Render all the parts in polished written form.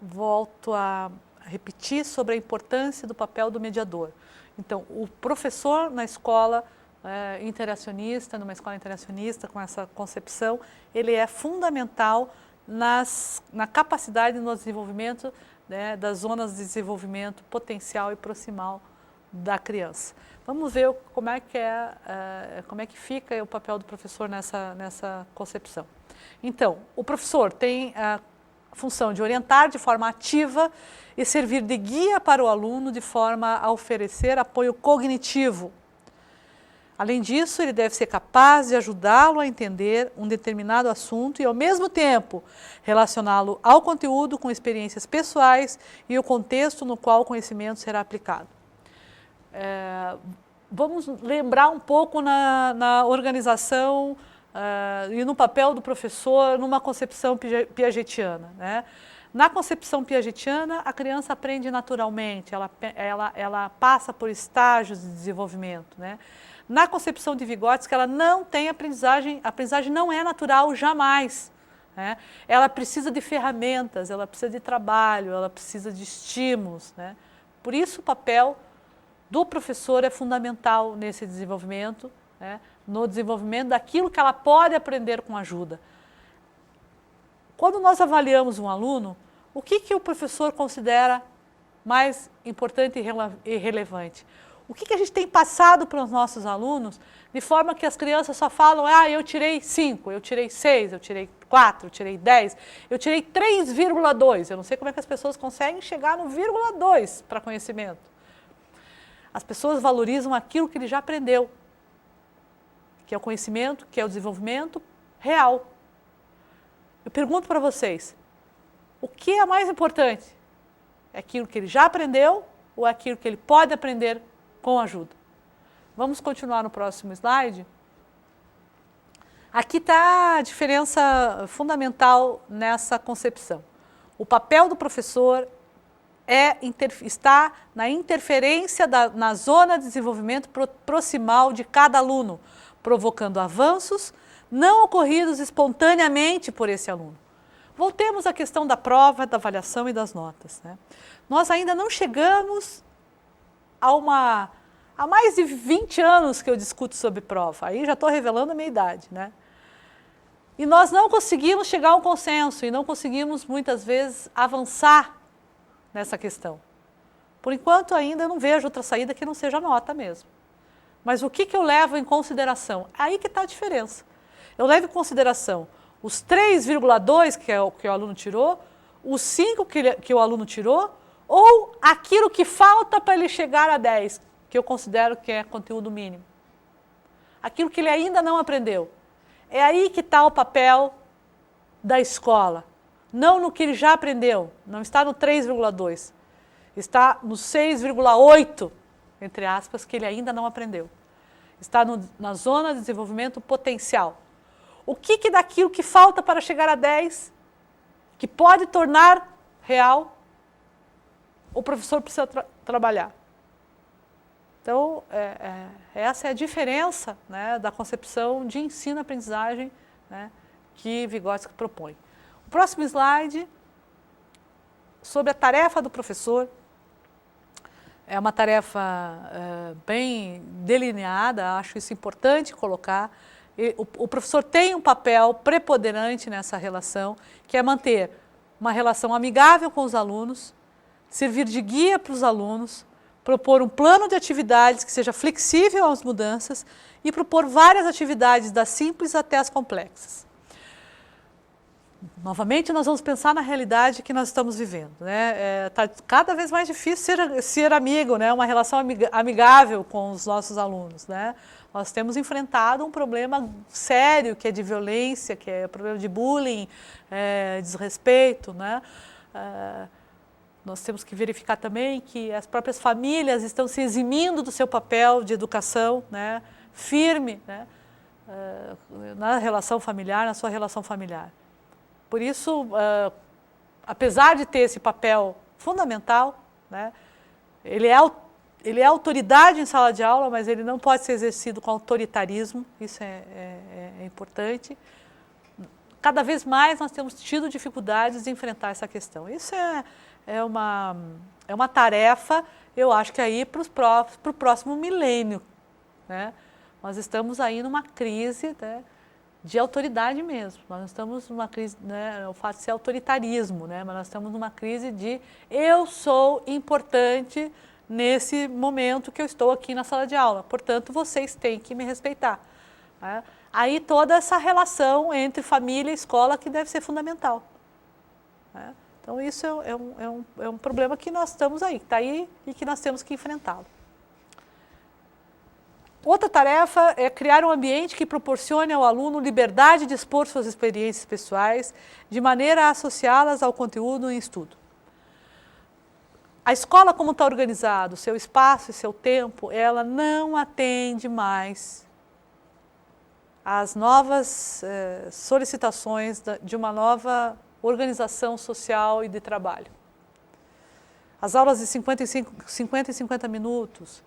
volto a repetir sobre a importância do papel do mediador. Então, o professor na escola interacionista, numa escola interacionista com essa concepção, ele é fundamental na capacidade no desenvolvimento, né, das zonas de desenvolvimento potencial e proximal da criança. Vamos ver como é que fica o papel do professor nessa concepção. Então, o professor tem a função de orientar de forma ativa e servir de guia para o aluno de forma a oferecer apoio cognitivo. Além disso, ele deve ser capaz de ajudá-lo a entender um determinado assunto e, ao mesmo tempo, relacioná-lo ao conteúdo com experiências pessoais e o contexto no qual o conhecimento será aplicado. Vamos lembrar um pouco na organização e no papel do professor numa concepção piagetiana, né? Na concepção piagetiana, a criança aprende naturalmente, ela passa por estágios de desenvolvimento, né? Na concepção de Vygotsky, ela não tem aprendizagem, a aprendizagem não é natural jamais, né? Ela precisa de ferramentas, ela precisa de trabalho, ela precisa de estímulos, né? Por isso o papel do professor é fundamental nesse desenvolvimento, né? No desenvolvimento daquilo que ela pode aprender com ajuda. Quando nós avaliamos um aluno, o que o professor considera mais importante e relevante? O que a gente tem passado para os nossos alunos, de forma que as crianças só falam, eu tirei 5, eu tirei 6, eu tirei 4, eu tirei 10, eu tirei 3,2. Eu não sei como é que as pessoas conseguem chegar no 0,2 para conhecimento. As pessoas valorizam aquilo que ele já aprendeu, que é o conhecimento, que é o desenvolvimento real. Eu pergunto para vocês, o que é mais importante? É aquilo que ele já aprendeu ou é aquilo que ele pode aprender com ajuda? Vamos continuar no próximo slide. Aqui está a diferença fundamental nessa concepção. O papel do professor está na interferência na zona de desenvolvimento proximal de cada aluno, provocando avanços não ocorridos espontaneamente por esse aluno. Voltemos à questão da prova, da avaliação e das notas, né? Nós ainda não chegamos há mais de 20 anos que eu discuto sobre prova, aí já estou revelando a minha idade, né? E nós não conseguimos chegar a um consenso e não conseguimos muitas vezes avançar nessa questão. Por enquanto ainda não vejo outra saída que não seja a nota mesmo. Mas o que eu levo em consideração? Aí que está a diferença. Eu levo em consideração os 3,2 que o aluno tirou, os 5 que o aluno tirou, ou aquilo que falta para ele chegar a 10, que eu considero que é conteúdo mínimo. Aquilo que ele ainda não aprendeu. É aí que está o papel da escola. Não no que ele já aprendeu, não está no 3,2. Está no 6,8, entre aspas, que ele ainda não aprendeu. Está na zona de desenvolvimento potencial. O que daquilo que falta para chegar a 10, que pode tornar real, o professor precisa trabalhar? Então, essa é a diferença, né, da concepção de ensino-aprendizagem, né, que Vygotsky propõe. O próximo slide, sobre a tarefa do professor. É uma tarefa bem delineada, acho isso importante colocar. O professor tem um papel preponderante nessa relação, que é manter uma relação amigável com os alunos, servir de guia para os alunos, propor um plano de atividades que seja flexível às mudanças e propor várias atividades das simples até as complexas. Novamente, nós vamos pensar na realidade que nós estamos vivendo, né? Tá cada vez mais difícil ser amigo, né? Uma relação amigável com os nossos alunos, né? Nós temos enfrentado um problema sério, que é de violência, que é problema de bullying, desrespeito, né? Nós temos que verificar também que as próprias famílias estão se eximindo do seu papel de educação, né, firme, né, na relação familiar, na sua relação familiar. Por isso, apesar de ter esse papel fundamental, né, ele é autoridade em sala de aula, mas ele não pode ser exercido com autoritarismo, isso é importante. cada vez mais nós temos tido dificuldades de enfrentar essa questão. Isso é uma tarefa, eu acho que aí para o próximo milênio, né? Nós estamos aí numa crise, né, de autoridade mesmo. Nós não estamos numa crise, né, o fato de ser autoritarismo, né, mas nós estamos numa crise de eu sou importante nesse momento que eu estou aqui na sala de aula, portanto vocês têm que me respeitar. Né? Aí toda essa relação entre família e escola que deve ser fundamental. Né? Então isso é um problema que nós estamos aí, que está aí e que nós temos que enfrentá-lo. Outra tarefa é criar um ambiente que proporcione ao aluno liberdade de expor suas experiências pessoais, de maneira a associá-las ao conteúdo em estudo. A escola, como está organizado, seu espaço e seu tempo, ela não atende mais às novas solicitações de uma nova organização social e de trabalho. As aulas de 50 e 50 minutos,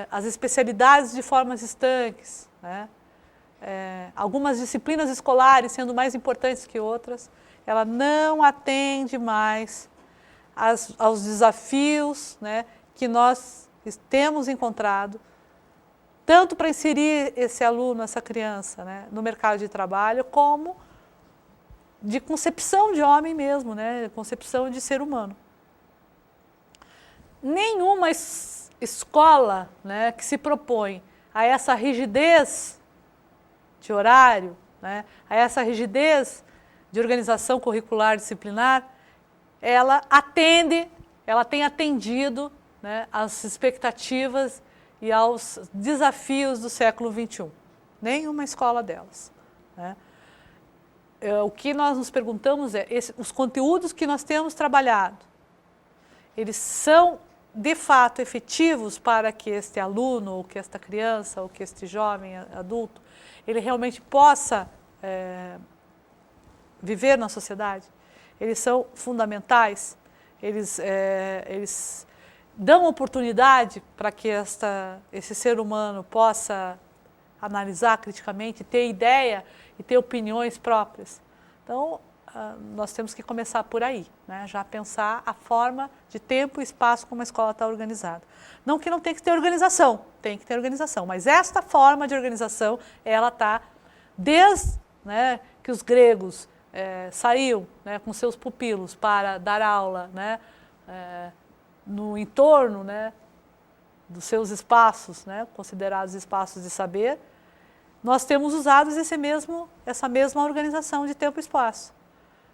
as especialidades de formas estanques, né? Algumas disciplinas escolares sendo mais importantes que outras, ela não atende mais aos desafios, né, que nós temos encontrado, tanto para inserir esse aluno, essa criança, né, no mercado de trabalho, como de concepção de homem mesmo, né, concepção de ser humano. Nenhuma escola, né, que se propõe a essa rigidez de horário, né, a essa rigidez de organização curricular disciplinar, ela tem atendido, né, às expectativas e aos desafios do século XXI. Nenhuma escola delas. Né? O que nós nos perguntamos é, os conteúdos que nós temos trabalhado, eles são de fato efetivos para que este aluno, ou que esta criança, ou que este jovem adulto, ele realmente possa viver na sociedade? Eles são fundamentais, eles dão oportunidade para que esse ser humano possa analisar criticamente, ter ideia e ter opiniões próprias. Então, nós temos que começar por aí, né? Já pensar a forma de tempo e espaço como a escola está organizada. Não que não tenha que ter organização, tem que ter organização, mas esta forma de organização, ela está desde, né, que os gregos saíam, né, com seus pupilos para dar aula, né, no entorno, né, dos seus espaços, né, considerados espaços de saber, nós temos usado essa mesma organização de tempo e espaço.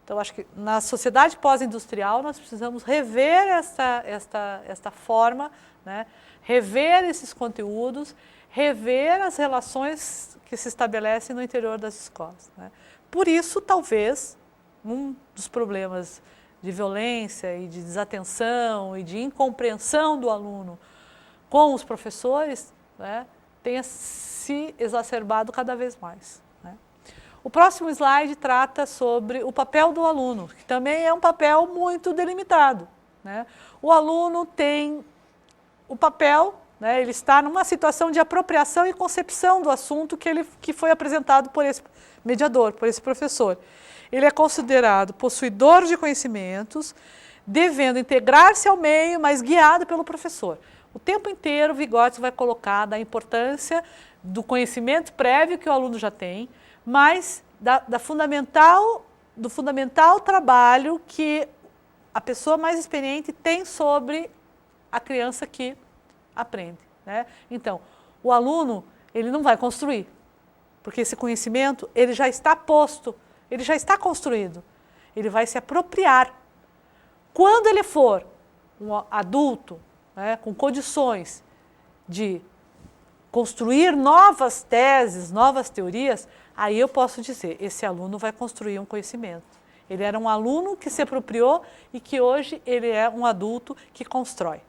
Então, acho que na sociedade pós-industrial nós precisamos rever esta forma, né, rever esses conteúdos, rever as relações que se estabelecem no interior das escolas. Né. Por isso, talvez, um dos problemas de violência e de desatenção e de incompreensão do aluno com os professores, né, tenha se exacerbado cada vez mais. Né. O próximo slide trata sobre o papel do aluno, que também é um papel muito delimitado. Né. O aluno tem o papel, né, ele está numa situação de apropriação e concepção do assunto que foi apresentado por esse mediador, por esse professor. Ele é considerado possuidor de conhecimentos, devendo integrar-se ao meio, mas guiado pelo professor. O tempo inteiro, Vygotsky vai colocar da importância do conhecimento prévio que o aluno já tem, mas do fundamental trabalho que a pessoa mais experiente tem sobre a criança que aprende. Né? Então, o aluno, ele não vai construir, porque esse conhecimento, ele já está posto, ele já está construído, ele vai se apropriar. Quando ele for um adulto, né, com condições de construir novas teses, novas teorias, aí eu posso dizer, esse aluno vai construir um conhecimento. Ele era um aluno que se apropriou e que hoje ele é um adulto que constrói.